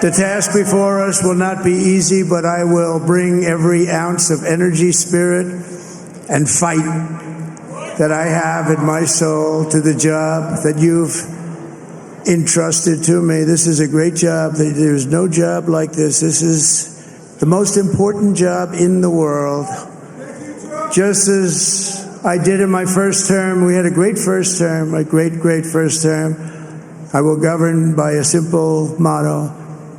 The task before us will not be easy, but I will bring every ounce of energy, spirit, and fight that I have in my soul to the job that you've entrusted to me. This is a great job. There's no job like this. This is the most important job in the world. Just as I did in my first term, we had a great first term, a great first term. I will govern by a simple motto: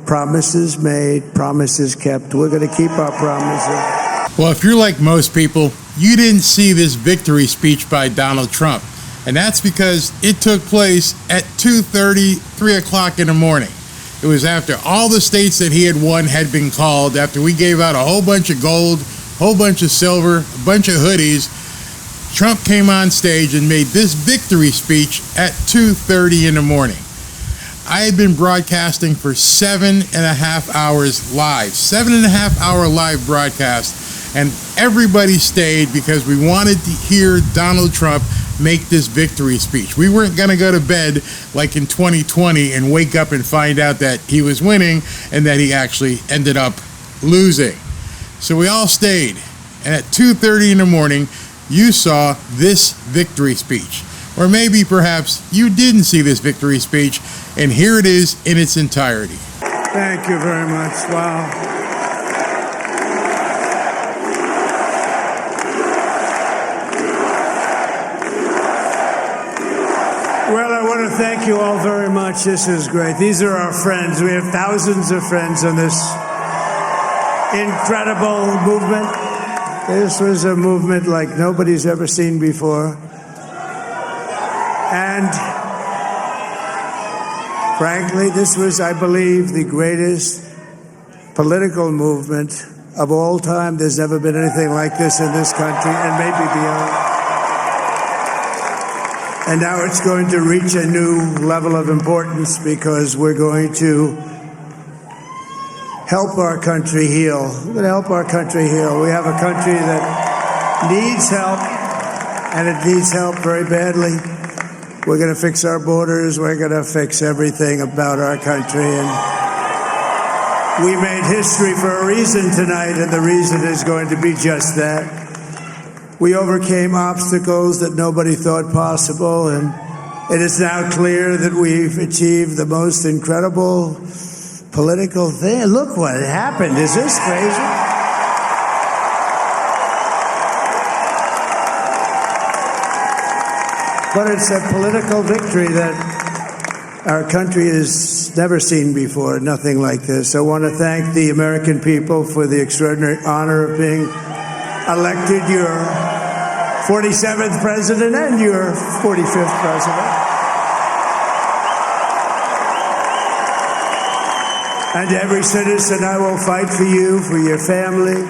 promises made, promises kept. We're going to keep our promises. Well, if you're like most people, you didn't see this victory speech by Donald Trump. And that's because it took place at 2:30, 3 o'clock in the morning. It was after all the states that he had won had been called, after we gave out a whole bunch of gold, a whole bunch of silver, a bunch of hoodies. Trump came on stage and made this victory speech at 2:30 in the morning. I had been broadcasting for 7.5 hours live, 7.5 hour live broadcast, and everybody stayed because we wanted to hear Donald Trump make this victory speech. We weren't going to go to bed like in 2020 and wake up and find out that he was winning and that he actually ended up losing. So we all stayed, and at 2:30 in the morning, you saw this victory speech. Or maybe perhaps you didn't see this victory speech, and here it is in its entirety. Thank you very much. Wow. Well, I want to thank you all very much. This is great. These are our friends. We have thousands of friends on this incredible movement. This was a movement like nobody's ever seen before. And frankly, this was, I believe, the greatest political movement of all time. There's never been anything like this in this country, and maybe beyond. And now it's going to reach a new level of importance because we're going to help our country heal. We're going to help our country heal. We have a country that needs help, and it needs help very badly. We're going to fix our borders. We're going to fix everything about our country. And we made history for a reason tonight, and the reason is going to be just that. We overcame obstacles that nobody thought possible, and it is now clear that we've achieved the most incredible political thing. Look what happened. Is this crazy? But it's a political victory that our country has never seen before, nothing like this. I want to thank the American people for the extraordinary honor of being elected your 47th president and your 45th president. And every citizen, I will fight for you, for your family,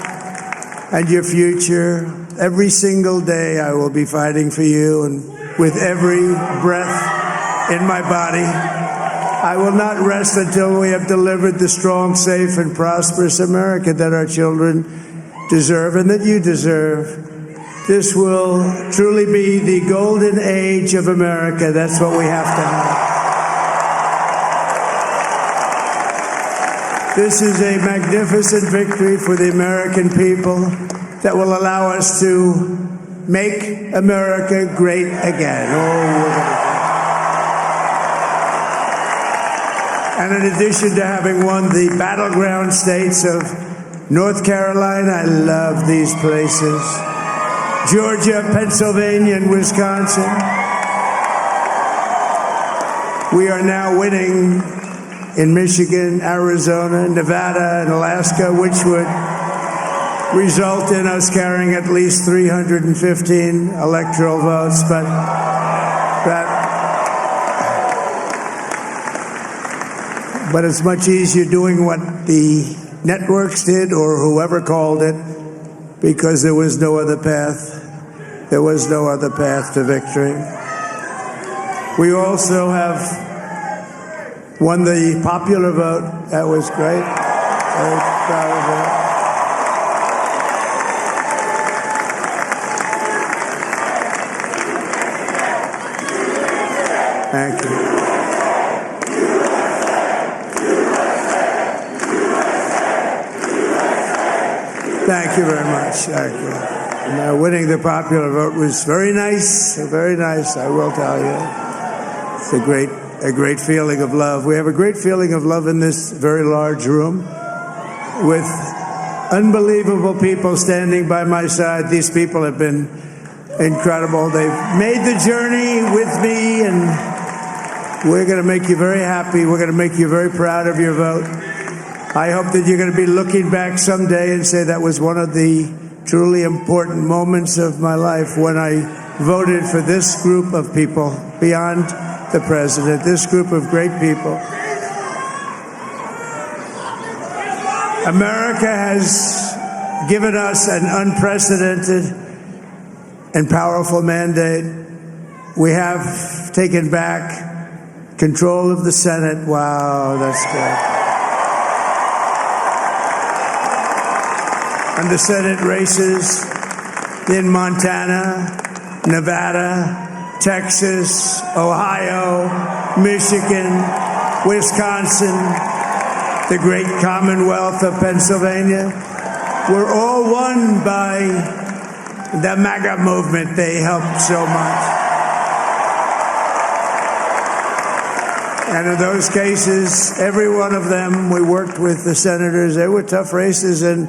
and your future. Every single day I will be fighting for you, and with every breath in my body, I will not rest until we have delivered the strong, safe, and prosperous America that our children deserve and that you deserve. This will truly be the golden age of America. That's what we have to have. This is a magnificent victory for the American people that will allow us to make America great again. And in addition to having won the battleground states of North Carolina, I love these places, Georgia, Pennsylvania, and Wisconsin, we are now winning in Michigan, Arizona, Nevada, and Alaska, which would result in us carrying at least 315 electoral votes. But it's much easier doing what the networks did or whoever called it, because there was no other path. There was no other path to victory. We also have won the popular vote. That was great. Very proud of that. Thank you. Thank you very much. Thank you. Winning the popular vote was very nice, I will tell you. It's a great feeling of love. We have a great feeling of love in this very large room with unbelievable people standing by my side. These people have been incredible. They've made the journey with me, and we're going to make you very happy. We're going to make you very proud of your vote. I hope that you're going to be looking back someday and say that was one of the truly important moments of my life when I voted for this group of people beyond the president, this group of great people. America has given us an unprecedented and powerful mandate. We have taken back control of the Senate. Wow, that's good. And the Senate races in Montana, Nevada, Texas, Ohio, Michigan, Wisconsin, the great Commonwealth of Pennsylvania, were all won by the MAGA movement. They helped so much. And in those cases, every one of them, we worked with the senators. They were tough races, and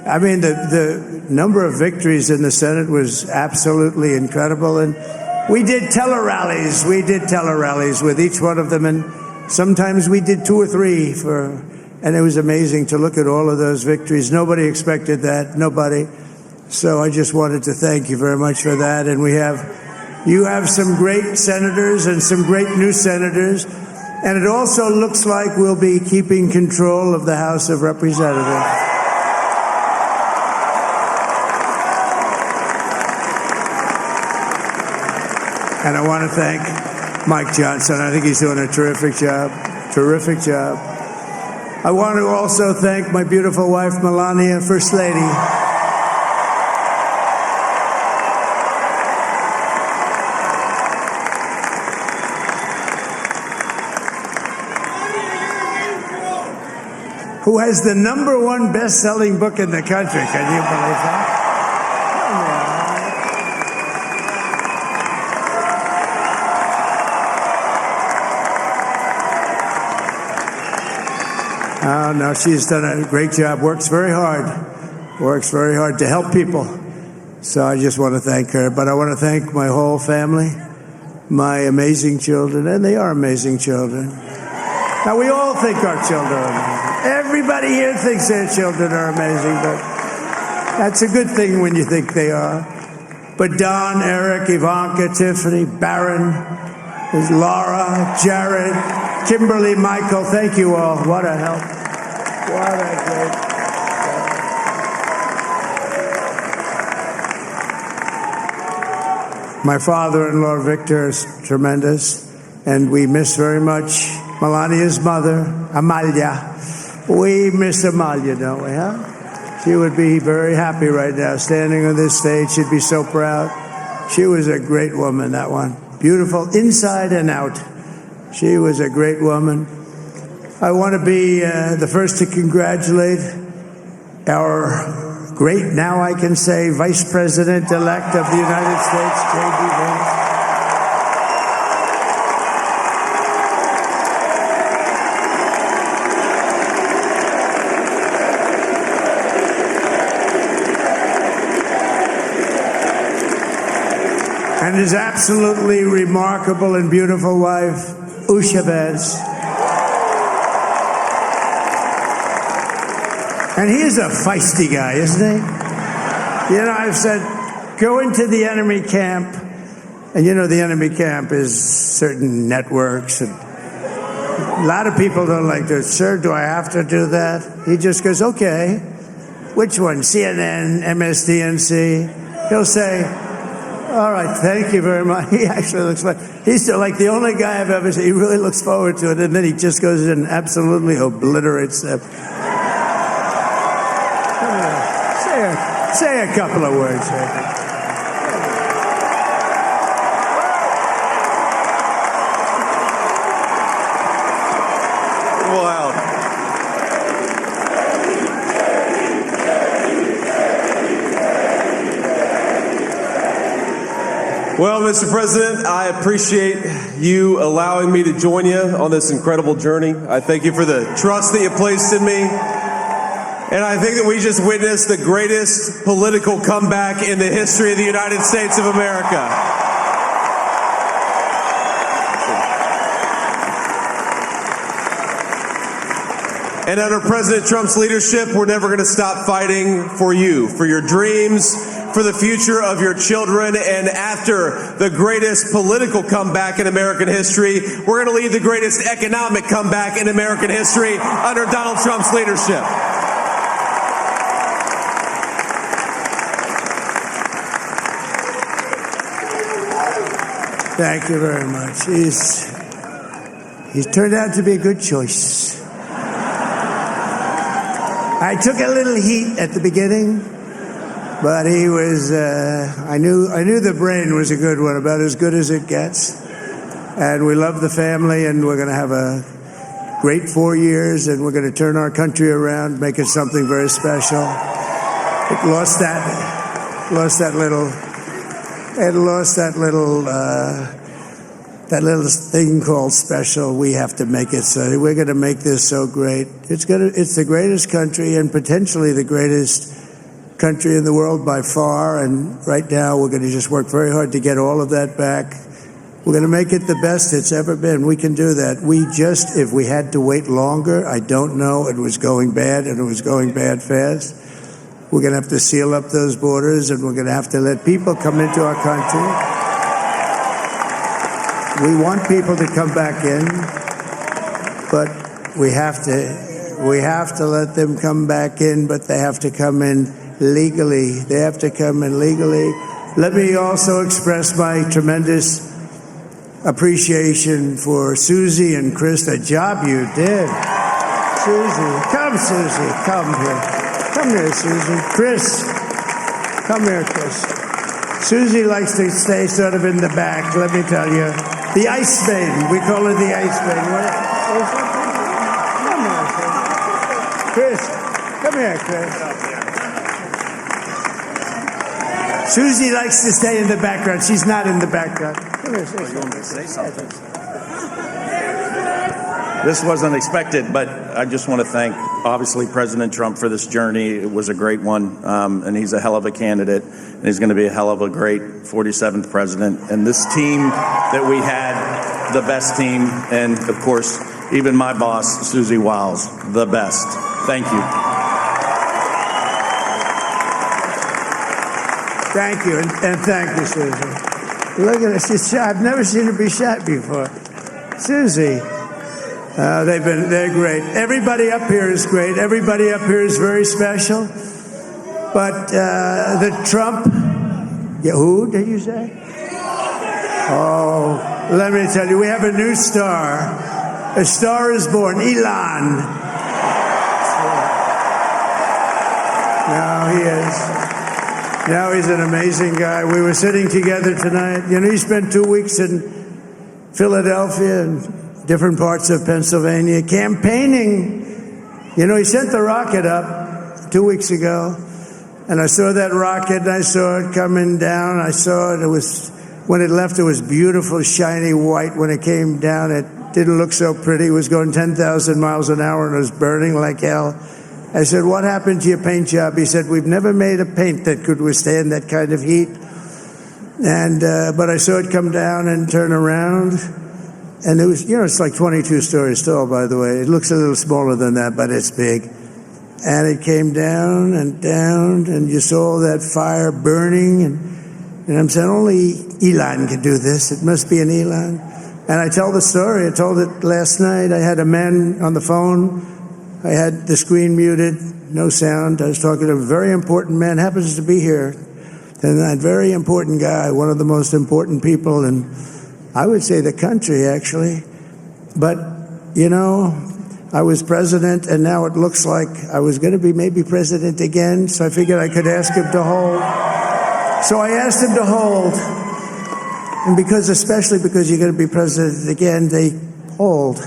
I mean, the number of victories in the Senate was absolutely incredible. And we did tele-rallies. We did tele-rallies with each one of them. And sometimes we did 2 or 3 and it was amazing to look at all of those victories. Nobody expected that. Nobody. So I just wanted to thank you very much for that. And you have some great senators and some great new senators. And it also looks like we'll be keeping control of the House of Representatives. And I want to thank Mike Johnson. I think he's doing a terrific job. Terrific job. I want to also thank my beautiful wife, Melania, First Lady. Who has the #1 best-selling book in the country. Can you believe that? Oh, no, she's done a great job. Works very hard to help people. So I just want to thank her. But I want to thank my whole family, my amazing children, and they are amazing children. Now, we all think our children are amazing. Everybody here thinks their children are amazing, but that's a good thing when you think they are. But Don, Eric, Ivanka, Tiffany, Barron, there's Laura, Jared, Kimberly, Michael, thank you all. What a help. What a great help. My father-in-law, Victor, is tremendous, and we miss very much Melania's mother, Amalia. We miss Amalia, don't we, huh? She would be very happy right now, standing on this stage. She'd be so proud. She was a great woman, that one. Beautiful inside and out. She was a great woman. I want to be the first to congratulate our great, now I can say, Vice President-elect of the United States, J.D. Vance. And his absolutely remarkable and beautiful wife, Usha Vance. And he is a feisty guy, isn't he? You know, I've said, go into the enemy camp. And you know, the enemy camp is certain networks. And a lot of people don't like this. Sir, do I have to do that? He just goes, okay. Which one? CNN, MSDNC? He'll say, all right, thank you very much. He actually looks like, he's like the only guy I've ever seen. He really looks forward to it. And then he just goes in and absolutely obliterates them. Say a couple of words. Wow. Well, Mr. President, I appreciate you allowing me to join you on this incredible journey. I thank you for the trust that you placed in me. And I think that we just witnessed the greatest political comeback in the history of the United States of America. And under President Trump's leadership, we're never going to stop fighting for you, for your dreams, for the future of your children. And after the greatest political comeback in American history, we're going to lead the greatest economic comeback in American history under Donald Trump's leadership. Thank you very much. He's turned out to be a good choice. I took a little heat at the beginning, but he was, I knew the brain was a good one, about as good as it gets. And we love the family, and we're going to have a great 4 years, and we're going to turn our country around, make it something very special. It lost that little thing called special. We have to make it so. We're going to make this so great. It's the greatest country, and potentially the greatest country in the world by far. And right now, we're going to just work very hard to get all of that back. We're going to make it the best it's ever been. We can do that. If we had to wait longer, I don't know. It was going bad, and it was going bad fast. We're going to have to seal up those borders, and we're going to have to let people come into our country. We want people to come back in, but we have to let them come back in, but they have to come in legally. They have to come in legally. Let me also express my tremendous appreciation for Susie and Chris, the job you did. Susie, come here. Come here, Susie. Chris, come here, Chris. Susie likes to stay sort of in the back, let me tell you. The Ice Maiden. We call her the Ice Maiden. Come here, Chris. Come here, Chris. Susie likes to stay in the background. She's not in the background. Come here, you want me to say something? This wasn't expected, but I just want to thank, obviously, President Trump for this journey. It was a great one, and he's a hell of a candidate, and he's going to be a hell of a great 47th president. And this team that we had, the best team, and, of course, even my boss, Susie Wiles, the best. Thank you. Thank you, and thank you, Susie. Look at her. She's shy. I've never seen her be shy before. Susie. They're great. Everybody up here is great. Everybody up here is very special. But the Trump, who did you say? Oh, let me tell you, we have a new star. A star is born, Elon. Now he is. Now he's an amazing guy. We were sitting together tonight. You know, he spent 2 weeks in Philadelphia and different parts of Pennsylvania, campaigning. You know, he sent the rocket up 2 weeks ago, and I saw that rocket, and I saw it coming down. I saw it. When it left, it was beautiful, shiny white. When it came down, it didn't look so pretty. It was going 10,000 miles an hour, and it was burning like hell. I said, what happened to your paint job? He said, we've never made a paint that could withstand that kind of heat. And but I saw it come down and turn around. And it was, you know, it's like 22 stories tall, by the way. It looks a little smaller than that, but it's big. And it came down, and you saw that fire burning. And I'm saying, only Elon can do this. It must be an Elon. And I tell the story. I told it last night. I had a man on the phone. I had the screen muted, no sound. I was talking to a very important man, happens to be here. And that very important guy, one of the most important people in, I would say, the country, actually. But, you know, I was president, and now it looks like I was going to be maybe president again, so I figured I could ask him to hold. So I asked him to hold. And especially because you're going to be president again, they hold.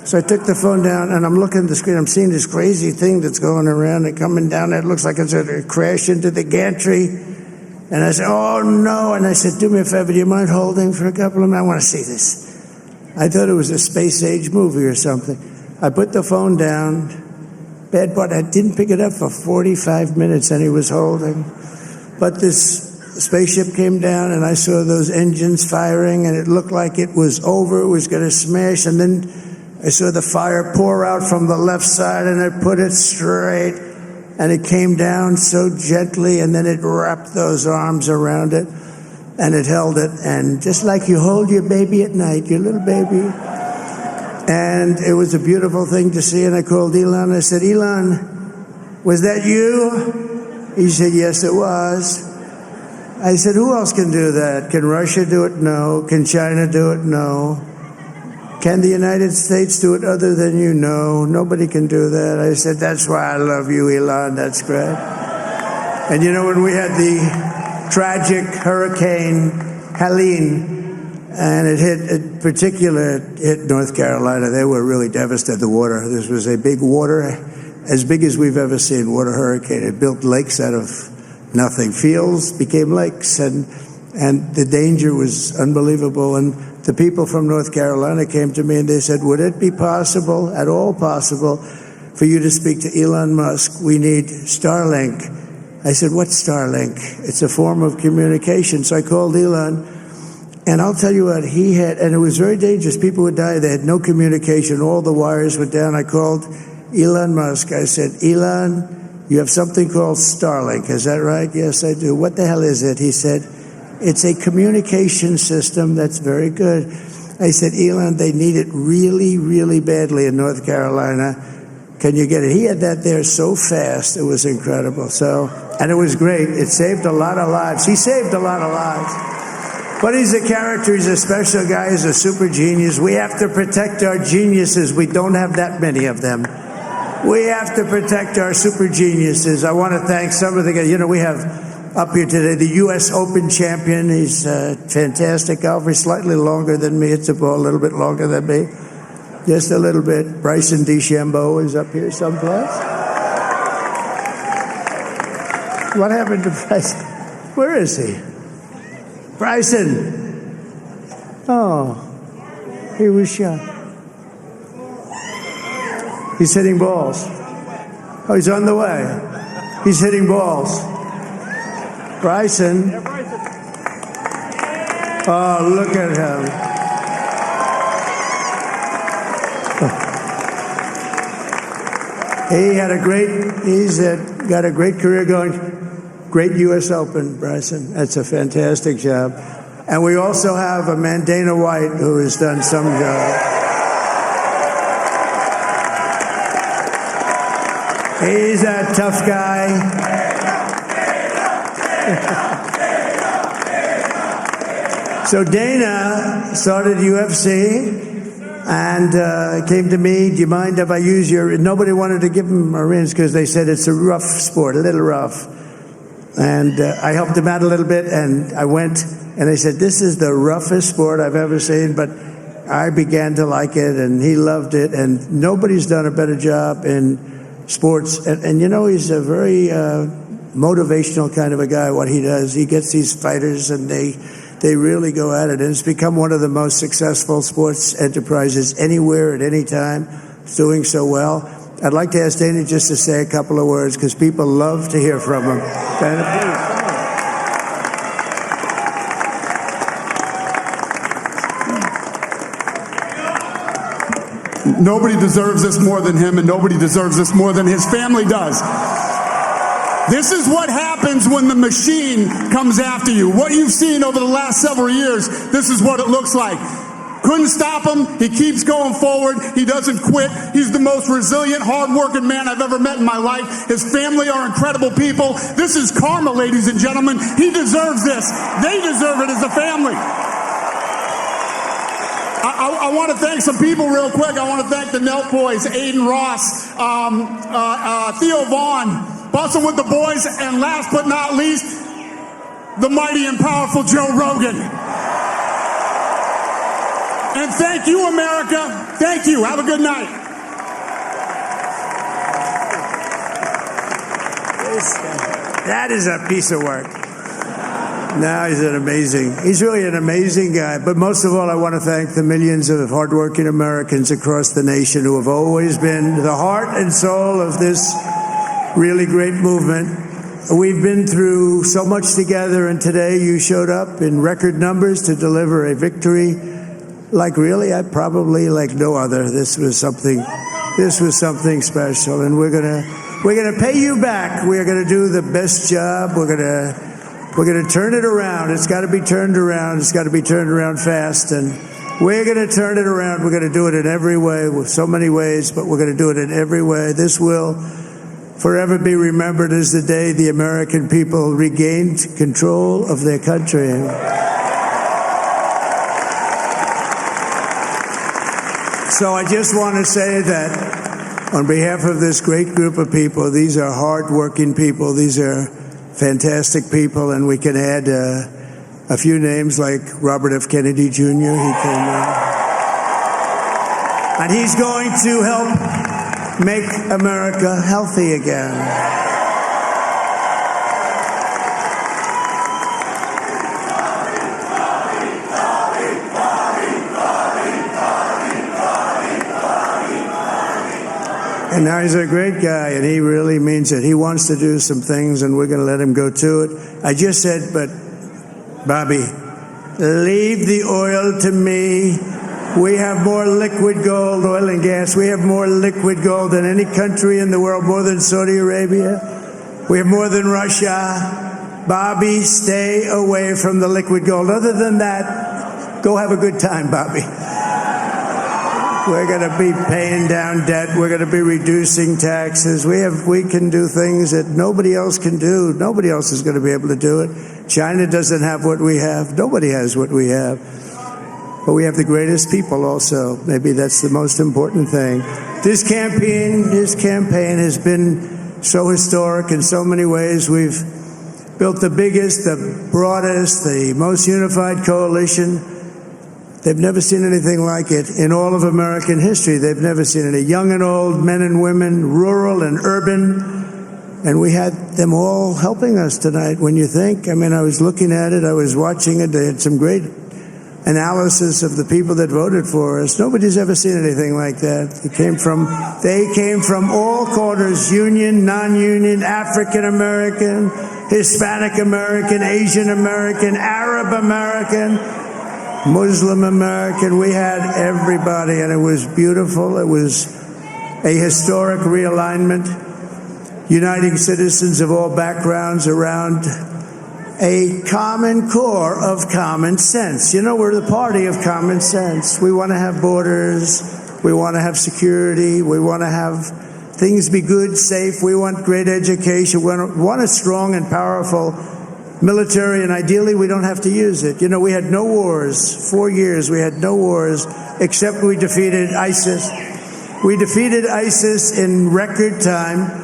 So I took the phone down, and I'm looking at the screen. I'm seeing this crazy thing that's going around and coming down. It looks like it's going to crash into the gantry. And I said, oh, no. And I said, do me a favor, do you mind holding for a couple of minutes? I want to see this. I thought it was a space-age movie or something. I put the phone down. Bad part, I didn't pick it up for 45 minutes, and he was holding. But this spaceship came down, and I saw those engines firing, and it looked like it was over. It was going to smash. And then I saw the fire pour out from the left side, and I put it straight. And it came down so gently, and then it wrapped those arms around it, and it held it. And just like you hold your baby at night, your little baby. And it was a beautiful thing to see. And I called Elon. I said, Elon, was that you? He said, yes, it was. I said, who else can do that? Can Russia do it? No. Can China do it? No. Can the United States do it other than you? No. Nobody can do that. I said, that's why I love you, Elon. That's great. And you know, when we had the tragic Hurricane Helene, and it hit North Carolina, they were really devastated, the water. This was a big water, as big as we've ever seen, water hurricane. It built lakes out of nothing. Fields became lakes, and the danger was unbelievable. And the people from North Carolina came to me and they said, would it be possible, at all possible, for you to speak to Elon Musk? We need Starlink. I said, what's Starlink? It's a form of communication. So I called Elon, and I'll tell you what, he had, and it was very dangerous. People would die. They had no communication. All the wires were down. I called Elon Musk. I said, Elon, you have something called Starlink. Is that right? Yes, I do. What the hell is it? He said, it's a communication system that's very good. I said, Elon, they need it really, really badly in North Carolina. Can you get it? He had that there so fast. It was incredible. So, and it was great. It saved a lot of lives. He saved a lot of lives. But he's a character. He's a special guy. He's a super genius. We have to protect our geniuses. We don't have that many of them. We have to protect our super geniuses. I want to thank some of the guys. You know, we have up here today the U.S. Open champion. He's a fantastic golfer. He's slightly longer than me. Hits the ball a little bit longer than me. Just a little bit. Bryson DeChambeau is up here someplace. What happened to Bryson? Where is he? Bryson. Oh, he was shot. He's hitting balls. Oh, he's on the way. He's hitting balls. Bryson. Oh, look at him. He had a great, got a great career going. Great U.S. Open, Bryson. That's a fantastic job. And we also have a man, Dana White, who has done some job. He's a tough guy. So Dana started UFC and came to me, do you mind if I use your... Nobody wanted to give him a rinse because they said it's a rough sport, a little rough. And I helped him out a little bit, and I went, and they said, this is the roughest sport I've ever seen, but I began to like it, and he loved it, and nobody's done a better job in sports. And you know, he's a very motivational kind of a guy, what he does. He gets these fighters, and they really go at it, and it's become one of the most successful sports enterprises anywhere at any time. It's doing so well. I'd like to ask Dana just to say a couple of words because people love to hear from him. Dana, please. Nobody deserves this more than him, and nobody deserves this more than his family does. This is what happens when the machine comes after you. What you've seen over the last several years, this is what it looks like. Couldn't stop him. He keeps going forward. He doesn't quit. He's the most resilient, hard-working man I've ever met in my life. His family are incredible people. This is karma, ladies and gentlemen. He deserves this. They deserve it as a family. I want to thank some people real quick. I want to thank the Nelk boys, Aiden Ross, Theo Vaughn, Bustin' with the Boys, and last but not least, the mighty and powerful Joe Rogan. And thank you, America. Thank you. Have a good night. That is a piece of work. Now he's really an amazing guy. But most of all, I want to thank the millions of hardworking Americans across the nation who have always been the heart and soul of this really great movement. We've been through so much together, and today you showed up in record numbers to deliver a victory like probably like no other. This was something special, and we're gonna pay you back. We're gonna do the best job. We're gonna turn it around. It's got to be turned around. It's got to be turned around fast, and we're gonna turn it around. We're gonna do it in every way, with so many ways, but we're gonna do it in every way. This will forever be remembered as the day the American people regained control of their country. So I just want to say that on behalf of this great group of people, these are hard-working people. These are fantastic people, and we can add a few names like Robert F. Kennedy Jr. He came in. And he's going to help make America healthy again. And now he's a great guy, and he really means it. He wants to do some things, and we're going to let him go to it. I just said, but Bobby, leave the oil to me. We have more liquid gold, oil and gas. We have more liquid gold than any country in the world, more than Saudi Arabia. We have more than Russia. Bobby, stay away from the liquid gold. Other than that, go have a good time, Bobby. We're going to be paying down debt. We're going to be reducing taxes. We can do things that nobody else can do. Nobody else is going to be able to do it. China doesn't have what we have. Nobody has what we have. But we have the greatest people also. Maybe that's the most important thing. This campaign has been so historic in so many ways. We've built the biggest, the broadest, the most unified coalition. They've never seen anything like it in all of American history. They've never seen it. Young and old, men and women, rural and urban. And we had them all helping us tonight. When you think, I mean, I was looking at it, I was watching it. They had some great analysis of the people that voted for us. Nobody's ever seen anything like that. They came from all corners, union, non-union, African American, Hispanic American, Asian American, Arab American, Muslim American. We had everybody, and it was beautiful. It was a historic realignment, uniting citizens of all backgrounds around a common core of common sense. You know, we're the party of common sense. We want to have borders. We want to have security. We want to have things be good, safe. We want great education. We want a strong and powerful military, and ideally we don't have to use it. You know, we had no wars. 4 years we had no wars, except we defeated ISIS. We defeated ISIS in record time.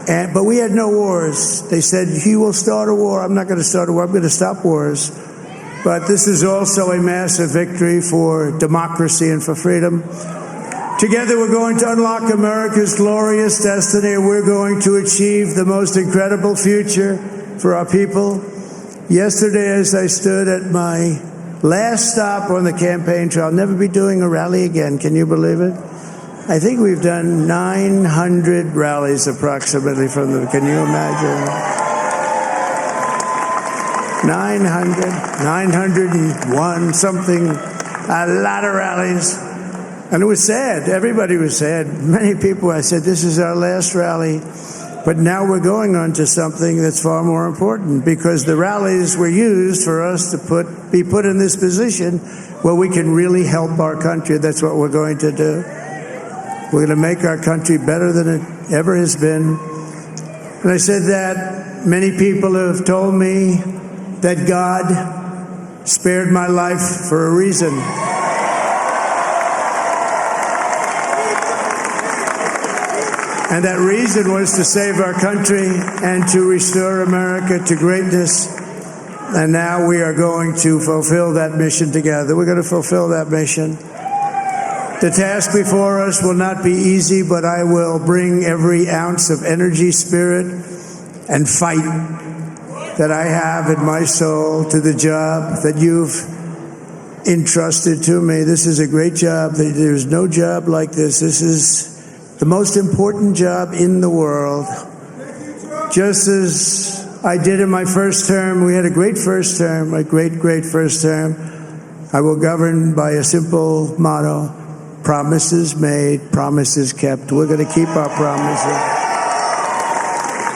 But we had no wars. They said, he will start a war. I'm not going to start a war. I'm going to stop wars. But this is also a massive victory for democracy and for freedom. Together, we're going to unlock America's glorious destiny. We're going to achieve the most incredible future for our people. Yesterday, as I stood at my last stop on the campaign trail, I'll never be doing a rally again. Can you believe it? I think we've done 900 rallies approximately from them. Can you imagine? 901 something, a lot of rallies. And it was sad. Everybody was sad. Many people, I said, this is our last rally. But now we're going on to something that's far more important, because the rallies were used for us to be put in this position where we can really help our country. That's what we're going to do. We're going to make our country better than it ever has been. And I said that many people have told me that God spared my life for a reason. And that reason was to save our country and to restore America to greatness. And now we are going to fulfill that mission together. We're going to fulfill that mission. The task before us will not be easy, but I will bring every ounce of energy, spirit, and fight that I have in my soul to the job that you've entrusted to me. This is a great job. There's no job like this. This is the most important job in the world. Just as I did in my first term, we had a great first term, a great first term. I will govern by a simple motto: promises made, promises kept. We're going to keep our promises.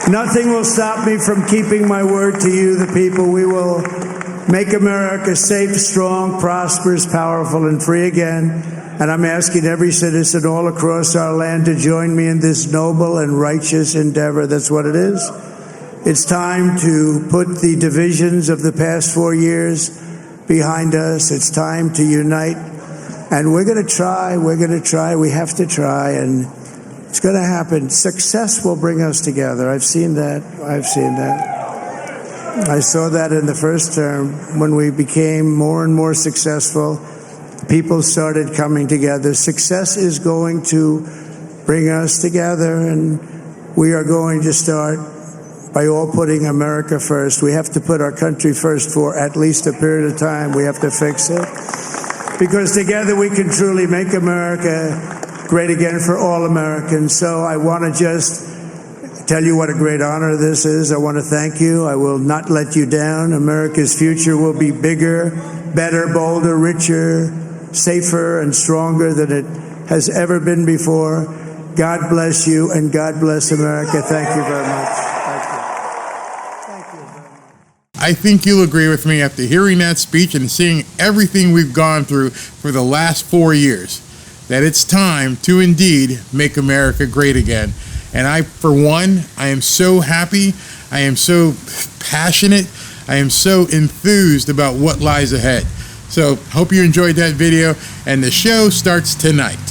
Nothing will stop me from keeping my word to you, the people. We will make America safe, strong, prosperous, powerful, and free again. And I'm asking every citizen all across our land to join me in this noble and righteous endeavor. That's what it is. It's time to put the divisions of the past 4 years behind us. It's time to unite. And we're going to try. We have to try. And it's going to happen. Success will bring us together. I've seen that. I saw that in the first term. When we became more and more successful, people started coming together. Success is going to bring us together, and we are going to start by all putting America first. We have to put our country first for at least a period of time. We have to fix it, because together we can truly make America great again for all Americans. So I want to just tell you what a great honor this is. I want to thank you. I will not let you down. America's future will be bigger, better, bolder, richer, safer, and stronger than it has ever been before. God bless you, and God bless America. Thank you very much. Thank you very much. I think you'll agree with me after hearing that speech and seeing everything we've gone through for the last 4 years, that it's time to indeed make America great again. And I, for one, I am so happy, I am so passionate, I am so enthused about what lies ahead. So, hope you enjoyed that video, and the show starts tonight.